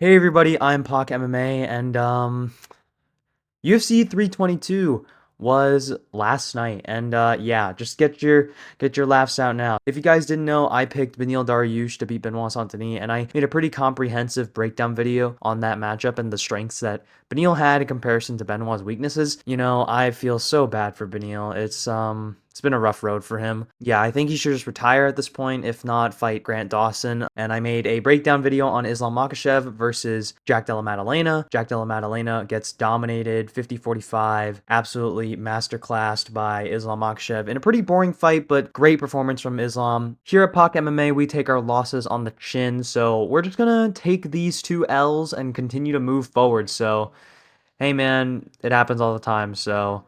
Hey everybody, I'm Pac MMA, and UFC 322 was last night, and yeah, just get your laughs out now. If you guys didn't know, I picked Beneil Dariush to beat Benoit Saint-Denis, and I made a pretty comprehensive breakdown video on that matchup and the strengths that Beneil had in comparison to Benoit's weaknesses. You know, I feel so bad for Beneil. It's been a rough road for him. Yeah, I think he should just retire at this point, if not fight Grant Dawson. And I made a breakdown video on Islam Makhachev versus Jack Della Maddalena. Jack Della Maddalena gets dominated 50-45, absolutely masterclassed by Islam Makhachev in a pretty boring fight, but great performance from Islam. Here at Pac MMA, we take our losses on the chin, so we're just gonna take these two L's and continue to move forward. So, hey man, it happens all the time, so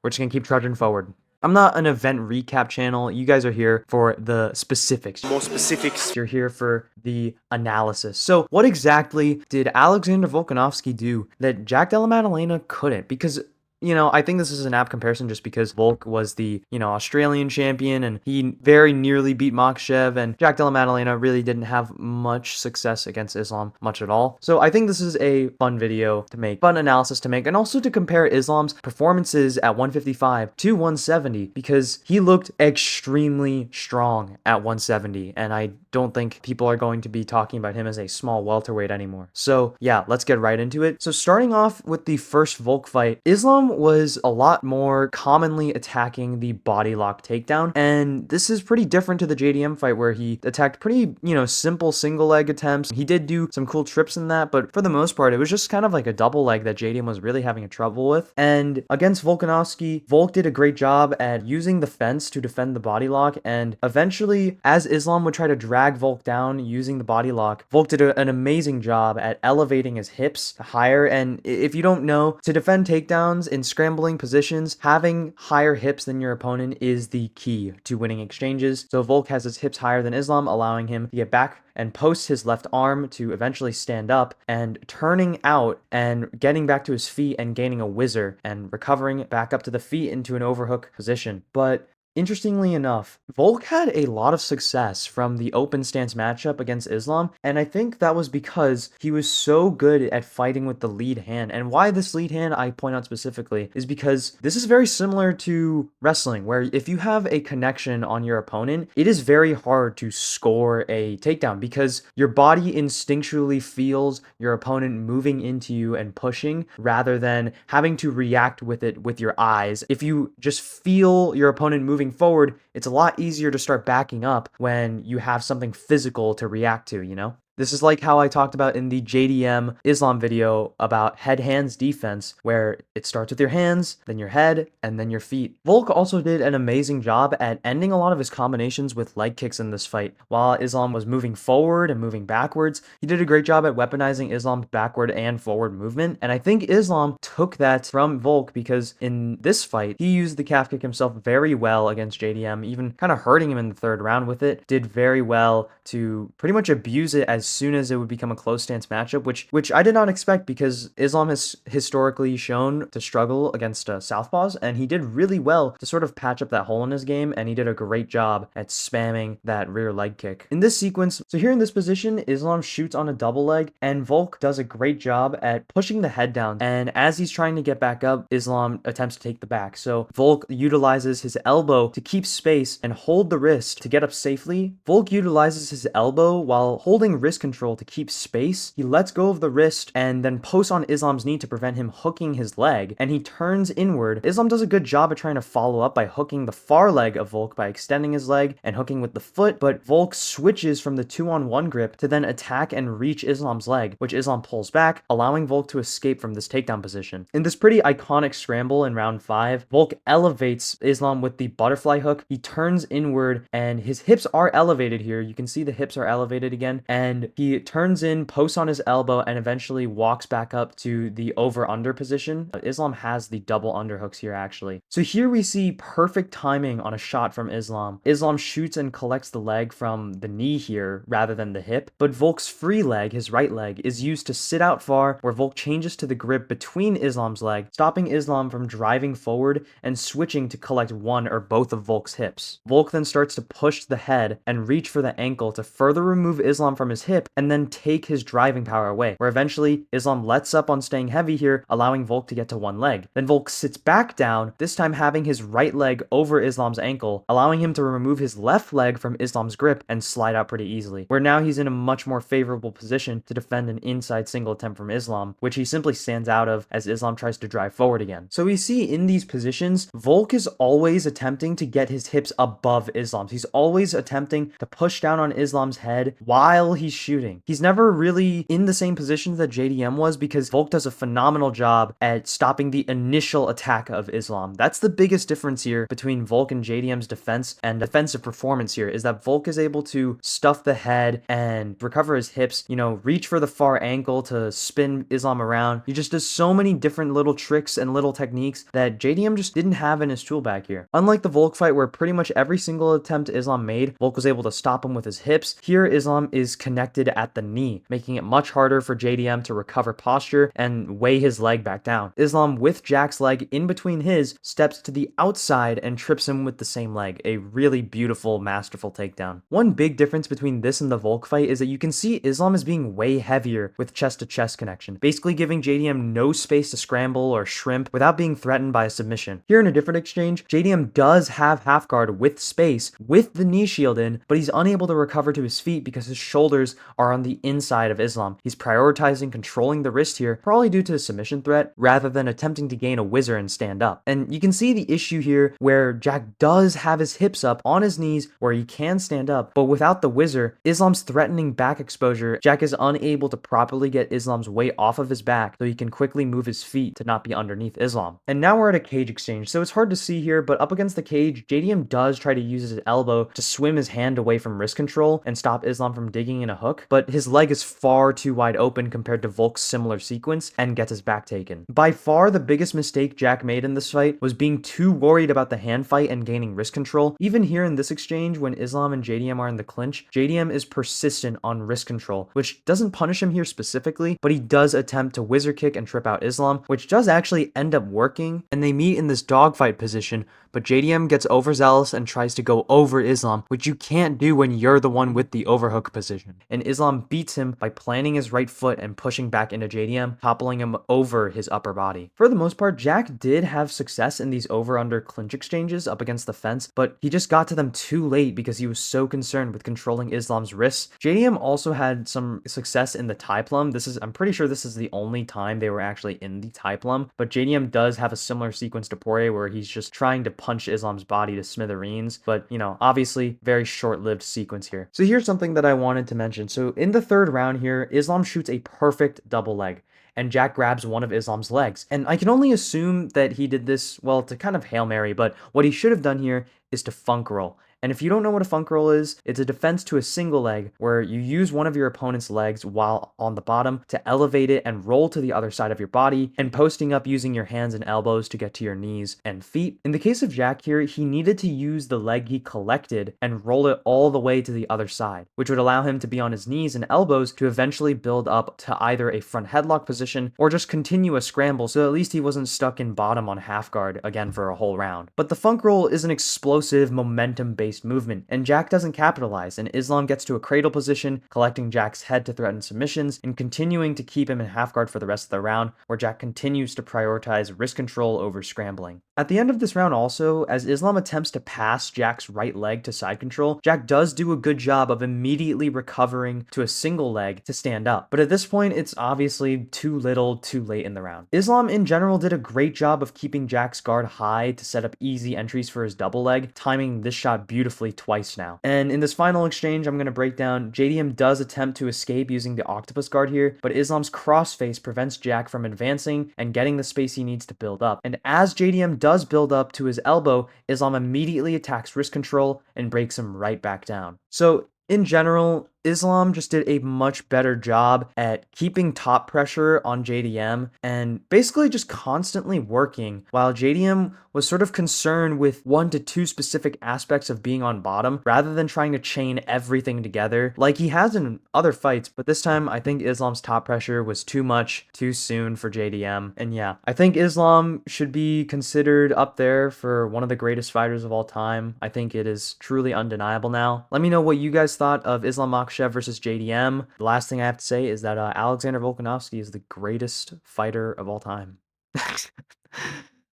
we're just gonna keep trudging forward. I'm not an event recap channel. You guys are here for the specifics. More specifics. You're here for the analysis. So what exactly did Alexander Volkanovski do that Jack Della Maddalena couldn't? Because I think this is an apt comparison just because Volk was the, Australian champion and he very nearly beat Makhachev, and Jack Della Maddalena really didn't have much success against Islam, much at all. So I think this is a fun video to make, fun analysis to make, and also to compare Islam's performances at 155 to 170 because he looked extremely strong at 170, and I don't think people are going to be talking about him as a small welterweight anymore. So yeah, let's get right into it. So starting off with the first Volk fight, Islam was a lot more commonly attacking the body lock takedown, and this is pretty different to the JDM fight where he attacked pretty, simple single leg attempts. He did do some cool trips in that, but for the most part, it was just kind of like a double leg that JDM was really having a trouble with. And against Volkanovski, Volk did a great job at using the fence to defend the body lock, and eventually, as Islam would try to drag Volk down using the body lock, Volk did an amazing job at elevating his hips higher. And if you don't know, to defend takedowns in scrambling positions, having higher hips than your opponent is the key to winning exchanges. So Volk has his hips higher than Islam, allowing him to get back and post his left arm to eventually stand up and turning out and getting back to his feet and gaining a whizzer and recovering back up to the feet into an overhook position. But interestingly enough, Volk had a lot of success from the open stance matchup against Islam, and I think that was because he was so good at fighting with the lead hand. And why this lead hand I point out specifically is because this is very similar to wrestling, where if you have a connection on your opponent, it is very hard to score a takedown because your body instinctually feels your opponent moving into you and pushing rather than having to react with it with your eyes. If you just feel your opponent moving forward, it's a lot easier to start backing up when you have something physical to react to. This is like how I talked about in the JDM Islam video about head-hands defense, where it starts with your hands, then your head, and then your feet. Volk also did an amazing job at ending a lot of his combinations with leg kicks in this fight. While Islam was moving forward and moving backwards, he did a great job at weaponizing Islam's backward and forward movement. And I think Islam took that from Volk because in this fight, he used the calf kick himself very well against JDM, even kind of hurting him in the third round with it. Did very well to pretty much abuse it as soon as it would become a close stance matchup, which I did not expect because Islam has historically shown to struggle against southpaws, and he did really well to sort of patch up that hole in his game, and he did a great job at spamming that rear leg kick. In this sequence, so here in this position, Islam shoots on a double leg, and Volk does a great job at pushing the head down, and as he's trying to get back up, Islam attempts to take the back. So Volk utilizes his elbow to keep space and hold the wrist to get up safely. Volk utilizes his elbow while holding wrist control to keep space. He lets go of the wrist and then posts on Islam's knee to prevent him hooking his leg, and he turns inward. Islam does a good job at trying to follow up by hooking the far leg of Volk by extending his leg and hooking with the foot, but Volk switches from the 2-on-1 grip to then attack and reach Islam's leg, which Islam pulls back, allowing Volk to escape from this takedown position. In this pretty iconic scramble in round 5, Volk elevates Islam with the butterfly hook. He turns inward and his hips are elevated here. You can see the hips are elevated again, and he turns in, posts on his elbow, and eventually walks back up to the over-under position. Islam has the double underhooks here, actually. So here we see perfect timing on a shot from Islam. Islam shoots and collects the leg from the knee here rather than the hip, but Volk's free leg, his right leg, is used to sit out far, where Volk changes to the grip between Islam's leg, stopping Islam from driving forward and switching to collect one or both of Volk's hips. Volk then starts to push the head and reach for the ankle to further remove Islam from his hip and then take his driving power away, where eventually Islam lets up on staying heavy here, allowing Volk to get to one leg. Then Volk sits back down, this time having his right leg over Islam's ankle, allowing him to remove his left leg from Islam's grip and slide out pretty easily, where now he's in a much more favorable position to defend an inside single attempt from Islam, which he simply stands out of as Islam tries to drive forward again. So we see in these positions, Volk is always attempting to get his hips above Islam's. He's always attempting to push down on Islam's head while he's shooting. He's never really in the same position that JDM was, because Volk does a phenomenal job at stopping the initial attack of Islam. That's the biggest difference here between Volk and JDM's defense and defensive performance here, is that Volk is able to stuff the head and recover his hips, reach for the far ankle to spin Islam around. He just does so many different little tricks and little techniques that JDM just didn't have in his tool bag here. Unlike the Volk fight, where pretty much every single attempt Islam made, Volk was able to stop him with his hips, here Islam is connected at the knee, making it much harder for JDM to recover posture and weigh his leg back down. Islam, with Jack's leg in between his, steps to the outside and trips him with the same leg. A really beautiful, masterful takedown. One big difference between this and the Volk fight is that you can see Islam is being way heavier with chest-to-chest connection, basically giving JDM no space to scramble or shrimp without being threatened by a submission. Here in a different exchange, JDM does have half guard with space, with the knee shield in, but he's unable to recover to his feet because his shoulders are on the inside of Islam. He's prioritizing controlling the wrist here, probably due to a submission threat, rather than attempting to gain a whizzer and stand up. And you can see the issue here where Jack does have his hips up on his knees where he can stand up, but without the whizzer, Islam's threatening back exposure, Jack is unable to properly get Islam's weight off of his back so he can quickly move his feet to not be underneath Islam. And now we're at a cage exchange, so it's hard to see here, but up against the cage, JDM does try to use his elbow to swim his hand away from wrist control and stop Islam from digging in a hook, but his leg is far too wide open compared to Volk's similar sequence and gets his back taken. By far the biggest mistake Jack made in this fight was being too worried about the hand fight and gaining wrist control. Even here in this exchange, when Islam and JDM are in the clinch, JDM is persistent on wrist control, which doesn't punish him here specifically, but he does attempt to whizzer kick and trip out Islam, which does actually end up working, and they meet in this dogfight position, but JDM gets overzealous and tries to go over Islam, which you can't do when you're the one with the overhook position. And Islam beats him by planting his right foot and pushing back into JDM, toppling him over his upper body. For the most part, Jack did have success in these over-under clinch exchanges up against the fence, but he just got to them too late because he was so concerned with controlling Islam's wrists. JDM also had some success in the tie plum. I'm pretty sure this is the only time they were actually in the tie plum, but JDM does have a similar sequence to Poirier where he's just trying to punch Islam's body to smithereens, but obviously very short-lived sequence here. So here's something that I wanted to mention. So in the third round here, Islam shoots a perfect double leg, and Jack grabs one of Islam's legs. And I can only assume that he did this, well, to kind of Hail Mary, but what he should have done here is to funk roll. And if you don't know what a funk roll is, it's a defense to a single leg where you use one of your opponent's legs while on the bottom to elevate it and roll to the other side of your body, and posting up using your hands and elbows to get to your knees and feet. In the case of Jack here, he needed to use the leg he collected and roll it all the way to the other side, which would allow him to be on his knees and elbows to eventually build up to either a front headlock position or just continue a scramble, so at least he wasn't stuck in bottom on half guard again for a whole round. But the funk roll is an explosive momentum-based movement, and Jack doesn't capitalize, and Islam gets to a cradle position, collecting Jack's head to threaten submissions and continuing to keep him in half guard for the rest of the round, where Jack continues to prioritize wrist control over scrambling. At the end of this round also, as Islam attempts to pass Jack's right leg to side control, Jack does do a good job of immediately recovering to a single leg to stand up, but at this point it's obviously too little too late in the round. Islam in general did a great job of keeping Jack's guard high to set up easy entries for his double leg, timing this shot beautifully twice now. And in this final exchange I'm going to break down, JDM does attempt to escape using the octopus guard here, but Islam's crossface prevents Jack from advancing and getting the space he needs to build up. And as JDM does build up to his elbow, Islam immediately attacks wrist control and breaks him right back down. So in general, Islam just did a much better job at keeping top pressure on JDM and basically just constantly working, while JDM was sort of concerned with 1 to 2 specific aspects of being on bottom rather than trying to chain everything together like he has in other fights. But this time I think Islam's top pressure was too much too soon for JDM. And yeah, I think Islam should be considered up there for one of the greatest fighters of all time. I think it is truly undeniable now. Let me know what you guys thought of Islam Makhachev Makhachev versus JDM. The last thing I have to say is that Alexander Volkanovski is the greatest fighter of all time.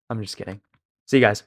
I'm just kidding. See you guys.